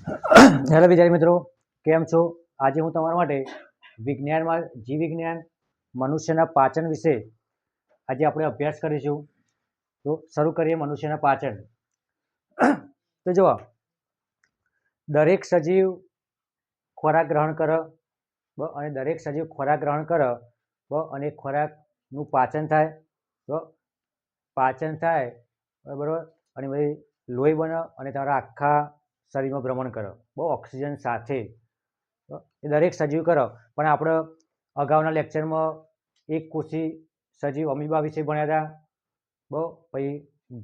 Hello વિદ્યાર્થી મિત્રો, કેમ છો? આજે હું તમારા માટે વિજ્ઞાનમાં જીવ વિજ્ઞાન મનુષ્યના પાચન વિશે આજે આપણે અભ્યાસ કરીશું. તો શરૂ કરીએ મનુષ્યના પાચન. તો જુઓ, દરેક સજીવ ખોરાક ગ્રહણ કરે અને દરેક સજીવ ખોરાક ગ્રહણ કરે અને ખોરાકનું પાચન થાય. તો પાચન થાય બરાબર, અને પછી લોહી બને અને તમારા આખા શરીરમાં ભ્રમણ કરે ઓક્સિજન સાથે. એ દરેક સજીવ કરે. પણ આપણે અગાઉના લેક્ચરમાં એક કોષી સજીવ અમીબા વિશે ભણ્યા હતા. પછી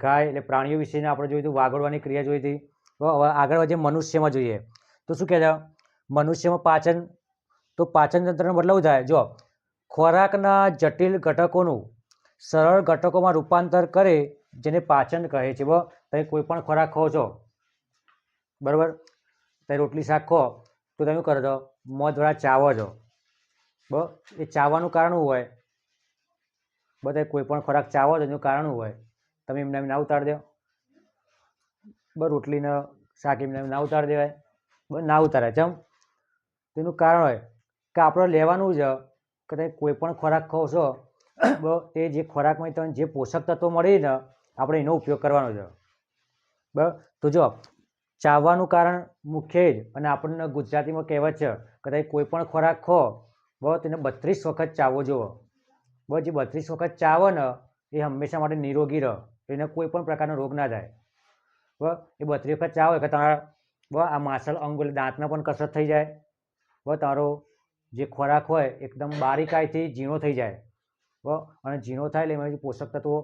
ગાય એટલે પ્રાણીઓ વિશેને આપણે જોયું હતું, વાગોળવાની ક્રિયા જોઈ હતી. હવે આગળ વધીએ મનુષ્યમાં જોઈએ. તો શું કહેતા મનુષ્યમાં પાચન? તો પાચન તંત્રનો બદલાવ થાય. જો ખોરાકના જટિલ ઘટકોનું સરળ ઘટકોમાં રૂપાંતર કરે જેને પાચન કહે છે. તમે કોઈ પણ ખોરાક ખાઓ છો બરાબર, તમે રોટલી શાક ખો તો તમે શું કરો છો? મોં દ્વારા ચાવો છો. એ ચાવવાનું કારણ શું હોય? બધા કોઈ પણ ખોરાક ચાવો છો એનું કારણ શું હોય? તમે એમને ના ઉતારી દો. રોટલીને શાક એમને ના ઉતારી દેવાય, ના ઉતારાય. ચમ? તેનું કારણ હોય કે આપણે લેવાનું છે કે તમે કોઈ પણ ખોરાક ખાઓ છો એ જે ખોરાકમાં તમને જે પોષક તત્વો મળી ને આપણે એનો ઉપયોગ કરવાનો છે. બરાબર. તો જો ચાવવાનું કારણ મુખ્ય જ, અને આપણને ગુજરાતીમાં કહેવત છે કે તમે કોઈ પણ ખોરાક ખો તેને 32 વખત ચાવવો જુઓ. જે 32 વખત ચાવો ને એ હંમેશા માટે નિરોગી રહે, એને કોઈ પણ પ્રકારનો રોગ ના થાય. એ 32 વખત ચાવો કે તમારા આ માસલ અંગો દાંતને પણ કસરત થઈ જાય. તારો જે ખોરાક હોય એકદમ બારીકાઈથી ઝીણો થઈ જાય. અને ઝીણો થાય એટલે એમાં પોષક તત્વો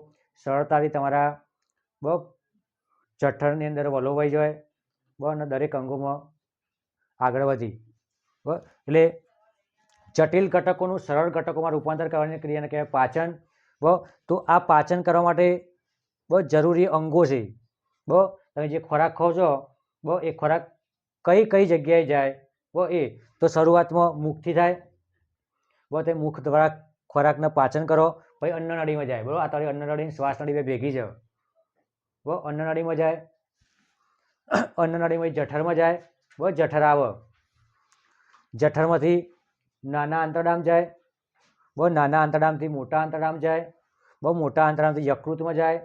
સરળતાથી તમારા જઠરની અંદર વલોવાઈ જાય અને દરેક અંગોમાં આગળ વધી. એટલે જટિલ ઘટકોનું સરળ ઘટકોમાં રૂપાંતર કરવાની ક્રિયાને કહેવાય પાચન. તો આ પાચન કરવા માટે જરૂરી અંગો છે. તમે જે ખોરાક ખાઓ છો એ ખોરાક કઈ કઈ જગ્યાએ જાય એ તો શરૂઆતમાં મુખથી થાય. તે મુખ દ્વારા ખોરાકને પાચન કરો, પછી અન્નનળીમાં જાય. બરાબર, આ તારી અન્નનળી શ્વાસ નળી બે ભેગી છે. અન્નનળીમાં જાય, અન્નનળીમાં જઠરમાં જાય. જઠર આવે, જઠરમાંથી નાના આંતરડામાં જાય. નાના આંતરડામાંથી મોટા આંતરડામાં જાય. મોટા આંતરડામાંથી યકૃતમાં જાય.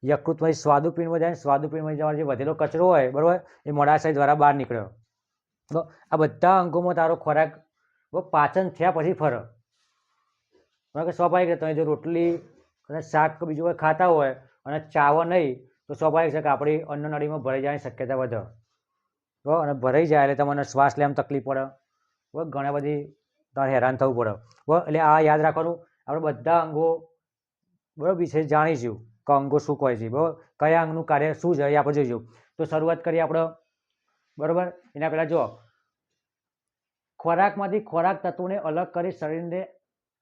યકૃતમાંથી સ્વાદુપિંડમાં જાય. સ્વાદુપિંડમાં તમારો જે વધેલો કચરો હોય બરાબર એ મોડાશય દ્વારા બહાર નીકળ્યો. આ બધા અંગોમાં તારો ખોરાક પાચન થયા પછી ફરે. બરાબર, સ્વાભાવિક. તમે જો રોટલી અને શાક બીજું કોઈ ખાતા હોય અને ચાવો નહીં તો સ્વાભાવિક છે કે આપણી અન્નનળીમાં ભરાઈ જવાની શક્યતા વધે. અને ભરાઈ જાય એટલે તમને શ્વાસ લેવામાં તકલીફ પડે. ઘણા બધી તમારે હેરાન થવું પડે. એટલે આ યાદ રાખવાનું. આપણે બધા અંગો બરાબર વિશે જાણીશું કે અંગો શું કહે છે. બરાબર, કયા અંગનું કાર્ય શું છે એ આપણે જોઈશું. તો શરૂઆત કરીએ આપણે. બરાબર, એના પહેલાં જો ખોરાકમાંથી ખોરાક તત્વોને અલગ કરી શરીરને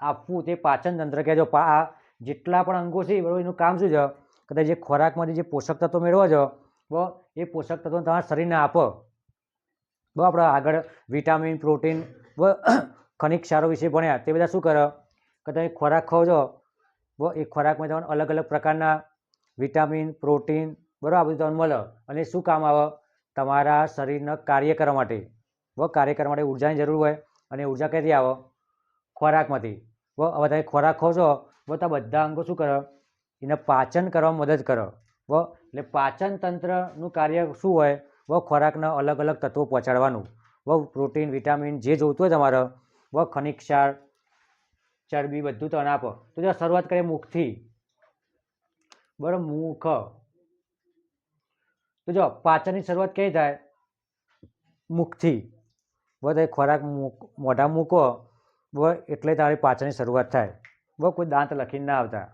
આપવું તે પાચન તંત્ર કહેજો. આ જેટલા પણ અંગો છે બરાબર એનું કામ શું છે કે જે ખોરાકમાંથી જે પોષક તત્વો મેળવો છો એ પોષક તત્વો તમારા શરીરને આપો. આપણે આગળ વિટામિન, પ્રોટીન, ખનિજ ક્ષારો વિશે ભણ્યા. તે બધા શું કરે કે તમે ખોરાક ખાઓ છો એ ખોરાકમાં તમને અલગ અલગ પ્રકારના વિટામિન, પ્રોટીન બરાબર આ બધું તમને મળે. અને શું કામ આવે? તમારા શરીરના કાર્ય કરવા માટે. કાર્ય કરવા માટે ઉર્જાની જરૂર હોય અને ઉર્જા ક્યાંથી આવે? ખોરાકમાંથી. હવે તમે ખોરાક ખાઓ છો તો બધા અંગો શું કરે? એને પાચન કરવામાં મદદ કરે. એટલે પાચન તંત્રનું કાર્ય શું હોય? ખોરાકના અલગ અલગ તત્વો પહોંચાડવાનું. પ્રોટીન, વિટામિન જે જોઈતું હોય તમારે, ખનિજ ક્ષાર, ચરબી બધું તમને આપો. તો જો શરૂઆત કરીએ મુખથી. બરાબર, મુખ. તો જો પાચનની શરૂઆત કઈ થાય? મુખથી. તમે ખોરાક મોઢા મૂકો એટલે તારી પાચનની શરૂઆત થાય. કોઈ દાંત લખીને ના આવતા.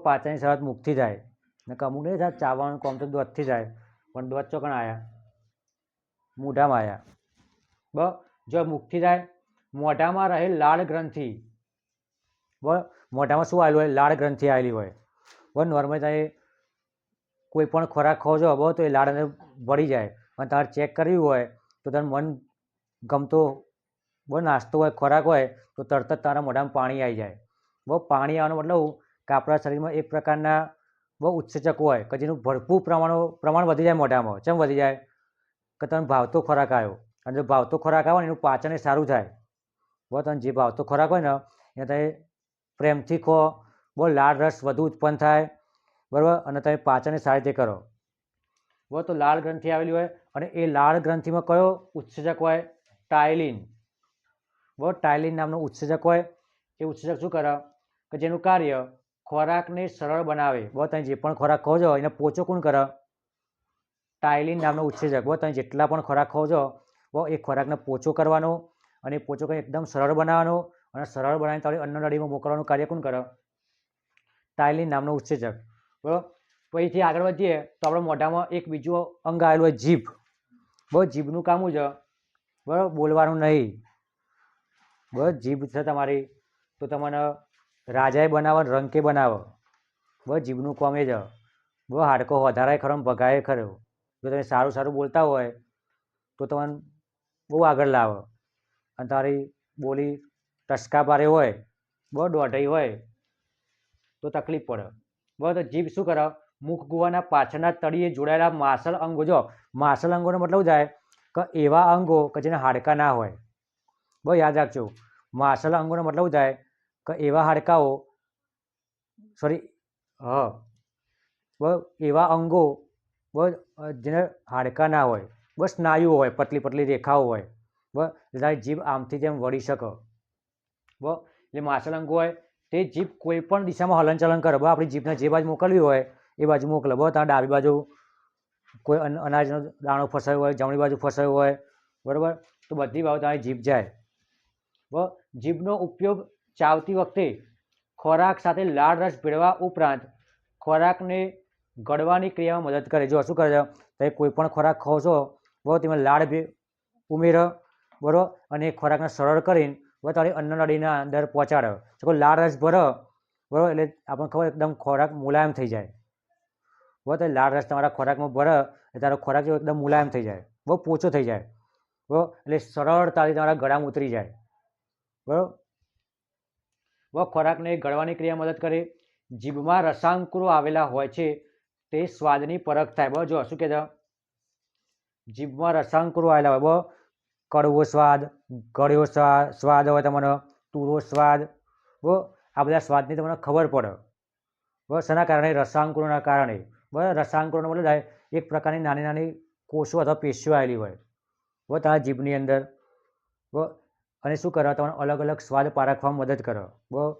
પાચનની શરૂઆત મુખથી થાય. ને અમુક નહીં થાય ચાવવાનું કામ તો દોધથી થાય. પણ દોધ ચોકણ આવ્યા? મોઢામાં આવ્યા. જો મુખથી થાય, મોઢામાં રહેલ લાળ ગ્રંથિ. મોઢામાં શું આવેલું હોય? લાળ ગ્રંથિ આવેલી હોય. નોર્મલી તમે કોઈ પણ ખોરાક ખાઓ છો તો એ લાળ અંદર ભળી જાય. અને તમારે ચેક કરવી હોય તો તમે મન ગમતો નાસ્તો હોય, ખોરાક હોય તો તરત જ તારા મોઢામાં પાણી આવી જાય. પાણી આવવાનો મતલબ કે આપણા શરીરમાં એક પ્રકારના ઉત્સેચકો હોય કે જેનું ભરપૂર પ્રમાણ વધી જાય મોઢામાં. કેમ વધી જાય? કે કે તમને ભાવતો ખોરાક આવ્યો, અને જો ભાવતો ખોરાક આવે ને એનું પાચન સારું થાય. બરાબર, તમે જે ભાવતો ખોરાક હોય ને એને તમે પ્રેમથી ખો, બહુ લાળ રસ વધુ ઉત્પન્ન થાય. બરાબર, અને તમે પાચન સારી રીતે કરો. બરાબર, તો લાળ ગ્રંથિ આવેલી હોય અને એ લાળ ગ્રંથિમાં કયો ઉત્સેચક હોય? ટાયલિન. બરાબર, ટાયલિન નામનો ઉત્સેચક હોય. એ ઉત્સેચક શું કરે કે જેનું કાર્ય ખોરાકને સરળ બનાવે. બરાબર, તમે જે પણ ખોરાક ખાઓ છો એને પોચો કોણ કરે? ટાયલિન નામનો ઉત્સેચક. બરાબર, તમે જેટલા પણ ખોરાક ખાઓ છો બરાબર એ ખોરાકને પોચો કરવાનો અને પોચો કરી એકદમ સરળ બનાવવાનો અને સરળ બનાવીને તમારી અન્નનળીમાં મોકલવાનું કાર્ય કોણ કરે? ટાયલિન નામનો ઉત્સેચક. બરાબર, પછી આગળ વધીએ તો આપણે મોઢામાં એક બીજું અંગ આવેલું હોય, જીભ. બરાબર, જીભનું કામ શું છે? બરાબર, બોલવાનું નહીં. બસ જીભ છે તમારી તો તમને રાજાએ બનાવો, રંકે બનાવો. બસ જીભનું કામ એ જ. બહુ હાડકો વધારે ખરો, ભગાય ખરો. જો તમે સારું સારું બોલતા હોય તો તમને બહુ આગળ લાવો, અને તારી બોલી ટસકા ભારે હોય, બહુ દોઢઈ હોય તો તકલીફ પડે. બરાબર, તો જીભ શું કરે? મુખ ગુવાના પાછળના તળિયે જોડાયેલા માસલ અંગો. જો માસલ અંગોનો મતલબ થાય કે એવા અંગો કે જેને હાડકા ના હોય. બહુ યાદ રાખજો, માસલ અંગોનો મતલબ થાય કે એવા હાડકાઓ, સોરી, એવા અંગો જેને હાડકા ના હોય. બસ સ્નાયુઓ હોય, પતલી પતલી રેખાઓ હોય. બસ તારી જીભ આમથી જેમ વળી શકે. બરાબર, એટલે માસલ અંગો હોય તે જીભ કોઈ પણ દિશામાં હલનચલન કરે. બરાબર, આપણી જીભને જે બાજુ મોકલવી હોય એ બાજુ મોકલે. બરાબર, ત્યાં ડાબી બાજુ કોઈ અનાજનો દાણો ફસાયો હોય, જમણી બાજુ ફસાયો હોય, બરાબર, તો બધી બાજુ તમારી જીભ જાય. બરાબર, જીભનો ઉપયોગ ચાવતી વખતે ખોરાક સાથે લાળ રસ ભેળવવા ઉપરાંત ખોરાકને ગળવાની ક્રિયામાં મદદ કરે. જો શું કરે છે? તમે કોઈ પણ ખોરાક ખાઓ છો બરાબર, તેમાં લાળ ઉમેરો. બરાબર, અને એ ખોરાકને સરળ કરીને બરાબર તારી અન્નનળીના અંદર પહોંચાડો. કોઈ લાળ રસ ભરો બરાબર એટલે આપણને ખબર એકદમ ખોરાક મુલાયમ થઈ જાય. બરાબર, તો લાળ રસ તમારા ખોરાકમાં ભરે એટલે તારો ખોરાક જેવો એકદમ મુલાયમ થઈ જાય, બહુ પોચો થઈ જાય. બરાબર, એટલે સરળતાથી તમારા ગળામાં ઉતરી જાય. બરાબર, ખોરાકને ગળવાની ક્રિયા મદદ કરે. જીભમાં રસાંકુરો આવેલા હોય છે તે સ્વાદની પરખ થાય. બરાબર, જો શું કહે છે? જીભમાં રસાંકુરો આવેલા હોય. બરાબર, કડવો સ્વાદ, ગળ્યો સ્વાદ હોય, તમને તુરો સ્વાદ. બરાબર, આ બધા સ્વાદની તમને ખબર પડે. બરાબર, શેના કારણે? રસાંકુરોના કારણે. બરાબર, રસાંકુરોનો મતલબ થાય એક પ્રકારની નાની નાની કોષો અથવા પેશીઓ આવેલી હોય. બરાબર, તમારા જીભની અંદર. બરાબર, અને શું કરે? તમને અલગ અલગ સ્વાદ પારખવામાં મદદ કરે. બરાબર,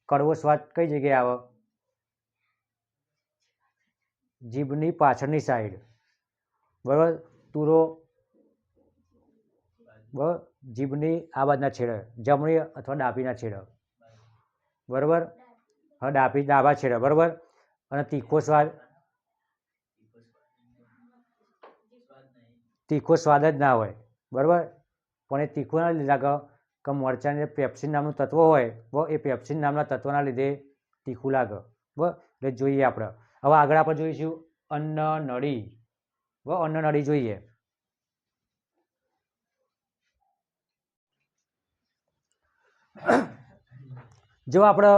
કડવો સ્વાદ કઈ જગ્યાએ આવે? જીભની પાછળની સાઈડ. બરાબર, તુરો બરાબર જીભની આ બાજુના છેડે, જમણી અથવા ડાબીના છેડે. બરાબર, હા, ડાબા છેડે. બરાબર, અને તીખો સ્વાદ, તીખો સ્વાદ જ ના હોય. બરાબર, પણ એ તીખું ના લીધે લાગે કે મરચાંની અંદર પેપ્સિન નામનું તત્વ હોય. બરાબર, એ પેપ્સિન નામના તત્વના લીધે તીખું લાગે. બરાબર, એટલે જોઈએ આપણે. હવે આગળ આપણે જોઈશું અન્નનળી. બરાબર, અન્નનળી જોઈએ. જો આપણે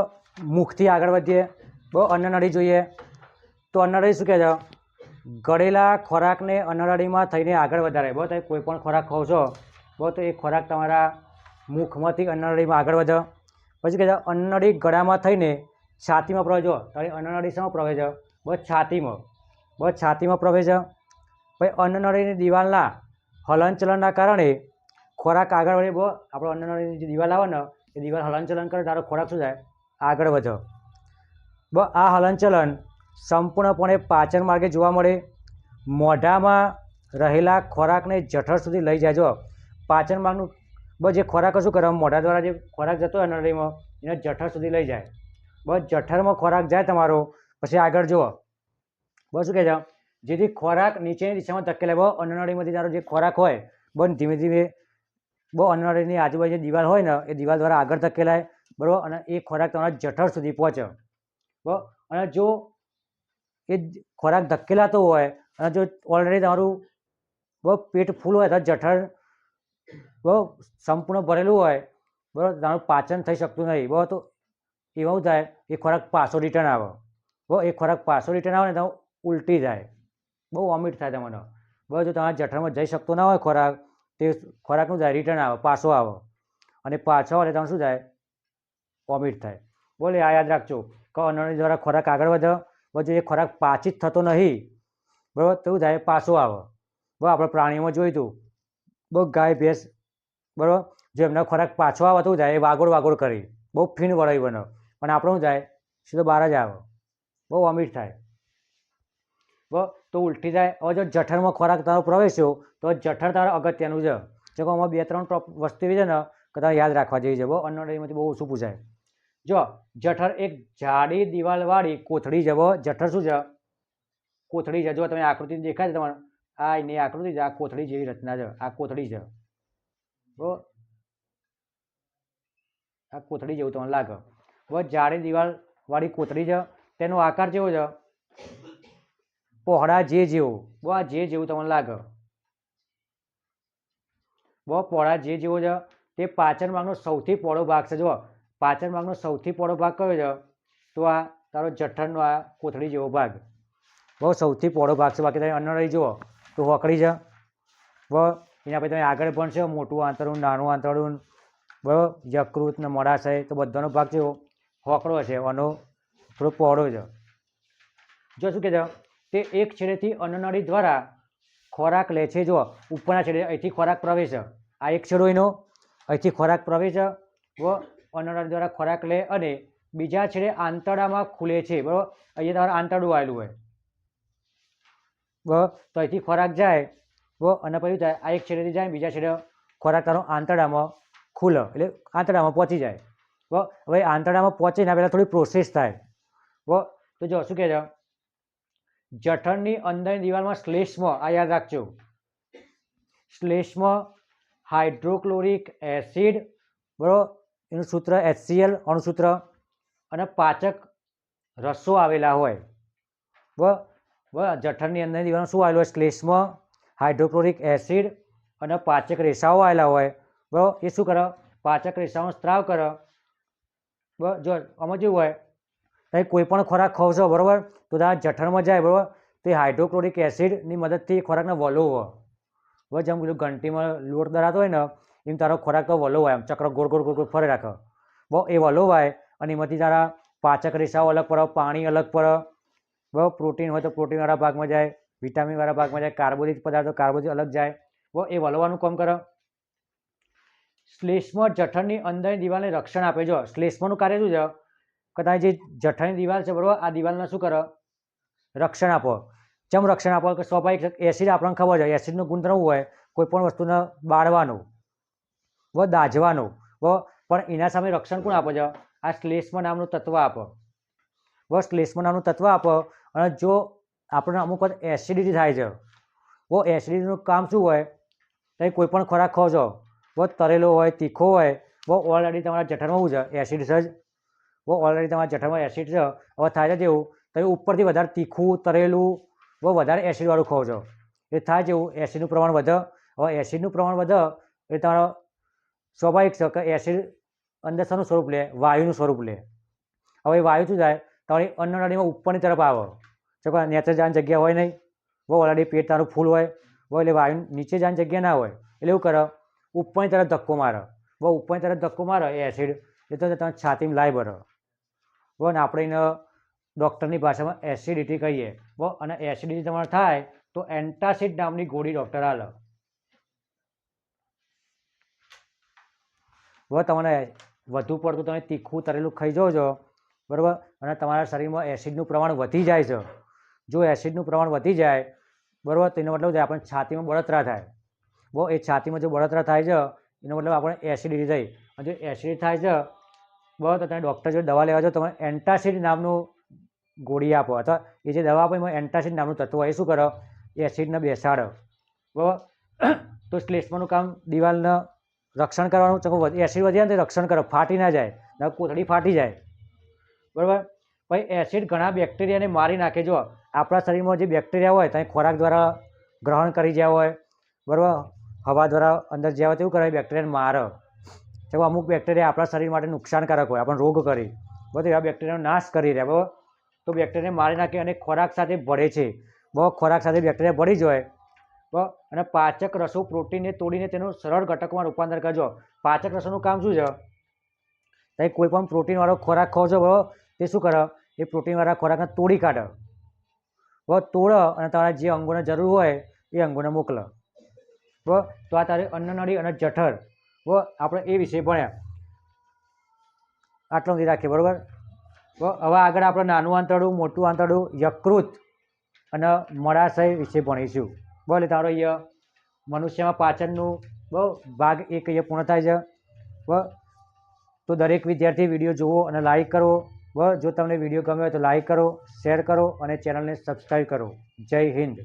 મુખથી આગળ વધીએ, બરાબર, અન્નનળી જોઈએ તો અન્નનળી શું કહે છે? ગળેલા ખોરાકને અન્નનળીમાં થઈને આગળ વધારે. બરાબર, તમે કોઈ પણ ખોરાક ખાઓ છો બરાબર તો એ ખોરાક તમારા મુખમાંથી અન્નનળીમાં આગળ વધે. પછી કહે છે અન્નનળી ગળામાં થઈને છાતીમાં પ્રવેશે. તારી અન્નનળી શેમાં પ્રવેશે? બસ છાતીમાં. બસ છાતીમાં પ્રવેશે. પછી અન્નનળીની દિવાલના હલનચલનના કારણે ખોરાક આગળ વધે. બરાબર, આપણે અન્નનળીની જે દિવાલ આવે ને એ દિવાલ હલનચલન કરે તારો ખોરાક શું થાય? આગળ વધે. બરાબર, આ હલનચલન સંપૂર્ણપણે પાચન માર્ગે જોવા મળે. મોઢામાં રહેલા ખોરાકને જઠર સુધી લઈ જાય. જો પાચન માર્ગનું બસ જે ખોરાક શું કરે? મોઢા દ્વારા જે ખોરાક જતો હોય નળીમાં એને જઠર સુધી લઈ જાય. બસ જઠરમાં ખોરાક જાય તમારો, પછી આગળ જુઓ. બસ શું કહે છે? જેથી ખોરાક નીચેની દિશામાં ધકેલાય. બહુ અન્નનળીમાંથી તારો જે ખોરાક હોય બસ ધીમે ધીમે બહુ અન્નનળીની આજુબાજુ જે દિવાલ હોય ને એ દિવાલ દ્વારા આગળ ધકેલાય. બરાબર, અને એ ખોરાક તમારા જઠર સુધી પહોંચે. બરાબર, અને જો એ ખોરાક ધકેલાતો હોય અને જો ઓલરેડી તમારું બહુ પેટ ફૂલ હોય તો જઠર બહુ સંપૂર્ણ ભરેલું હોય, બરાબર, તમારું પાચન થઈ શકતું નહીં. બરાબર, તો એવું થાય એ ખોરાક પાછો રિટર્ન આવે. બરાબર, એ ખોરાક પાછો રિટર્ન આવે ને તો ઉલટી જાય, બહુ વોમિટ થાય તમને. બરાબર. જો તમારા જઠરમાં જઈ શકતો ના હોય ખોરાક, તે ખોરાકનું જાય રિટર્ન આવે, પાછો આવે, અને પાછો આવે એટલે તમે શું થાય? વોમિટ થાય. બોલે આ યાદ રાખજો કે અન્નનળી દ્વારા ખોરાક આગળ વધે, જો એ ખોરાક પાચિત થતો નહીં, બરાબર, તો શું થાય? પાછો આવે. બરાબર. આપણે પ્રાણીઓમાં જોયું હતું, બહુ ગાય ભેંસ, બરાબર, જો એમનો ખોરાક પાછો આવે તો શું થાય? એ વાગોળ વાગોળ કરી, બહુ ફીણ વળાવી બને, પણ આપણું શું થાય? સીધો બહાર જ આવે, બહુ વોમિટ થાય. બરાબર. તો ઉલટી થાય. હવે જો જઠરમાં ખોરાક તારો પ્રવેશ્યો તો જઠર તારો અગત્યનું છે. જો આમાં 2-3 વસ્તુ એવી છે ને કે તારે યાદ રાખવા જેવી છે. બહુ અન્નનળીમાંથી બહુ ઓછું પૂછાય. જો જઠર એક જાડી દિવાલવાળી કોથળી જેવો, જઠર શું છે? કોથળી છે. જો તમે આકૃતિ દેખાય છે તમારે, આ એની આકૃતિ છે, આ કોથળી જેવી રચના છે, આ કોથળી છે, બરાબર, આ કોથળી જેવું તમને લાગે. બહુ જાડી દિવાલવાળી કોથળી છે. તેનો આકાર કેવો છે? પહોળા જે જેવો. બહુ આ જે જેવું તમને લાગે, બહુ પહોળા જે જેવો છે. તે પાચન માર્ગનો સૌથી પહોળો ભાગ છે. જો પાચન માર્ગનો સૌથી પહોળો ભાગ કયો છે? તો આ તારો જઠરનો આ કોથળી જેવો ભાગ, બહુ સૌથી પહોળો ભાગ છે. બાકી તમે અન્નનળી જુઓ તો હોકળી છે. બરાબર. એના પછી તમે આગળ ભણશો મોટું આંતરડું, નાનું આંતરડું, બરાબર, યકૃત ને મોડાશય, તો બધાનો ભાગ કેવો? હોકળો છે, આનો થોડો પહોળો છે. જો શું કહે છે? તે એક છેડેથી અન્નનળી દ્વારા ખોરાક લે છે. જો ઉપરના છેડે અહીંથી ખોરાક પ્રવેશે, આ એક છેડો એનો, અહીંથી ખોરાક પ્રવેશે, બરાબર, અન્નનળી દ્વારા ખોરાક લે અને બીજા છેડે આંતરડામાં ખુલે છે. બરાબર. અહીંયા તમારે આંતરડું આવેલું હોય, બરાબર, તો અહીંથી ખોરાક જાય, બરાબર, અને પછી થાય આ એક છેડેથી જાય, બીજા છેડે ખોરાક તારો આંતરડામાં ખુલે, એટલે આંતરડામાં પહોંચી જાય. બરાબર. હવે આંતરડામાં પહોંચીને પહેલાં થોડી પ્રોસેસ થાય. બરાબર. તો જો શું કહે છે? જઠરની અંદરની દિવાલમાં શ્લેષ્મા, આ યાદ રાખજો, શ્લેષ્મા હાઇડ્રોક્લોરિક એસિડ, બરાબર, એનું સૂત્ર HCl અણુસૂત્ર, અને પાચક રસો આવેલા હોય. બરાબર. જઠરની અંદરની દિવાલમાં શું આવેલું હોય? શ્લેષ્મા, હાઇડ્રોક્લોરિક એસિડ અને પાચક રેસાઓ આવેલા હોય. બરાબર. એ શું કરે? પાચક રેસાઓનો સ્ત્રાવ કરે. બરાબર. જો આમાં કેવું હોય? તમે કોઈ પણ ખોરાક ખાવ છો, બરાબર, તો તમારા જઠરમાં જાય, બરાબર, તો એ હાઇડ્રોક્લોરિક એસિડની મદદથી ખોરાકને વલોવે. બરાબર. જેમ પેલું ઘંટીમાં લોટ દળાતો હોય ને એમ તારો ખોરાક તો વલોવાય, આમ ચક્ર ગોળ ગોળ ગોળ ગોળ ફરે રાખે. બરાબર. એ વલોવાય અને એમાંથી તારા પાચક રેસાઓ અલગ પડે, પાણી અલગ પડે. બરાબર. પ્રોટીન હોય તો પ્રોટીનવાળા ભાગમાં જાય, વિટામિનવાળા ભાગમાં જાય, કાર્બોદિત પદાર્થો કાર્બોદિત અલગ જાય. બરાબર. એ વલોવાનું કામ કરે. શ્લેષ્મા જઠરની અંદરની દિવાલને રક્ષણ આપે. જો શ્લેષ્માનું કાર્ય શું છે? કે તમારી જે જઠરની દિવાલ છે, બરાબર, આ દિવાલને શું કરે? રક્ષણ આપો. જેમ રક્ષણ આપો કે સ્વાભાવિક એસિડ આપણને ખબર છે, એસિડનું ગુણધર્મ હોય કોઈ પણ વસ્તુને બાળવાનું, બરાબર, દાઝવાનું, બરાબર, પણ એના સામે રક્ષણ કોણ આપે છે? આ શ્લેષ્મા નામનું તત્વ આપે. બરાબર. શ્લેષ્મા નામનું તત્વ આપે. અને જો આપણને અમુક વખત એસિડિટી થાય છે, બરાબર, એસિડિટીનું કામ શું હોય? તમે કોઈ પણ ખોરાક ખાઓ છો, બહુ તળેલો હોય, તીખો હોય, બહુ ઓલરેડી તમારા જઠરમાં શું છે? એસિડ છે જ. બહુ ઓલરેડી તમારા જઠરમાં એસિડ છે. હવે થાય છે જેવું તમે ઉપરથી વધારે તીખું, તળેલું, બહુ વધારે એસિડવાળું ખાઓ છો, એ થાય જેવું એસિડનું પ્રમાણ વધે. હવે એસિડનું પ્રમાણ વધે એટલે તમારો સ્વાભાવિક છે કે એસિડ અંદર શાનું સ્વરૂપ લે? વાયુનું સ્વરૂપ લે. હવે વાયુ શું થાય? તમારી અન્નનળીમાં ઉપરની તરફ આવે. જો નીચે જવાની જગ્યા હોય નહીં, બહુ ઓલરેડી પેટ તારું ફૂલ હોય, બહુ, એટલે વાયુ નીચે જવાની જગ્યા ના હોય, એટલે એવું કરે, ઉપરની તરફ ધક્કો મારે. બહુ ઉપરની તરફ ધક્કો મારે એ એસિડ, એટલે તમે છાતીમાં લાઈ ભરે. બરાબર. ને આપણે એને ડૉક્ટરની ભાષામાં એસિડિટી કહીએ. બરાબર. અને એસિડિટી તમારે થાય તો એન્ટાસિડ નામની ગોળી ડૉક્ટર આલે. બરાબર. તમને વધુ પડતું તમે તીખું તળેલું ખાઈ જાઓ છો, બરાબર, અને તમારા શરીરમાં એસિડનું પ્રમાણ વધી જાય છે. જો એસિડનું પ્રમાણ વધી જાય, બરાબર, તો એનો મતલબ છે આપણે છાતીમાં બળતરા થાય. બરાબર. એ છાતીમાં જો બળતરા થાય છે એનો મતલબ આપણે એસિડિટી થઈ. અને જો એસિડિટી થાય છે, બરાબર, તો તમે ડૉક્ટર જોડે દવા લેવા જાઓ, તમે એન્ટાસિડ નામનું ગોળી આપો, અથવા એ જે દવા આપો એમાં એન્ટાસિડ નામનું તત્વ હોય, એ શું કરે? એસિડને બેસાડે. બરાબર. તો શ્લેષ્માનું કામ દિવાલને રક્ષણ કરવાનું. એસિડ વધી જાય ને તો રક્ષણ કરે, ફાટી ના જાય, ને કોથળી ફાટી જાય. બરાબર. પછી એસિડ ઘણા બેક્ટેરિયાને મારી નાખે. જો આપણા શરીરમાં જે બેક્ટેરિયા હોય ત્યાં ખોરાક દ્વારા ગ્રહણ કરી ગયા હોય, બરાબર, હવા દ્વારા અંદર જ્યાં હોય તેવું કરે, બેક્ટેરિયાને મારે. તો અમુક બેક્ટેરિયા આપણા શરીર માટે નુકસાનકારક હોય, આપણને રોગ કરી, બરાબર, એવા બેક્ટેરિયાનો નાશ કરી રહ્યા. બરાબર. તો બેક્ટેરિયાને મારી નાખે અને ખોરાક સાથે ભળે છે. બહુ ખોરાક સાથે બેક્ટેરિયા ભળી જાય, બરાબર. અને પાચક રસો પ્રોટીનને તોડીને તેનું સરળ ઘટકમાં રૂપાંતર કરજો. પાચક રસોનું કામ શું છે? તમે કોઈ પણ પ્રોટીનવાળો ખોરાક ખાઓ છો બરાબર, તે શું કરે? એ પ્રોટીનવાળા ખોરાકને તોડી કાઢે, બરાબર. તોડે અને તમારા જે અંગોને જરૂર હોય એ અંગોને મોકલે, બરાબર. તો આ તારી અન્નનળી અને જઠર, બરાબર, આપણે એ વિશે ભણ્યા. આટલું નથી રાખીએ, બરાબર. હવે આગળ આપણે નાનું આંતરડું, મોટું આંતરડું, યકૃત અને મળાશય વિશે ભણીશું. બોલે તારો અહીંયા મનુષ્યમાં પાચનનું ભાગ 1 અહીંયા પૂર્ણ થાય છે, બરાબર. તો દરેક વિદ્યાર્થી વિડીયો જુઓ અને લાઈક કરો, બરાબર. જો તમને વિડીયો ગમ્યો હોય તો લાઈક કરો, શેર કરો અને ચેનલને સબસ્ક્રાઈબ કરો. જય હિન્દ.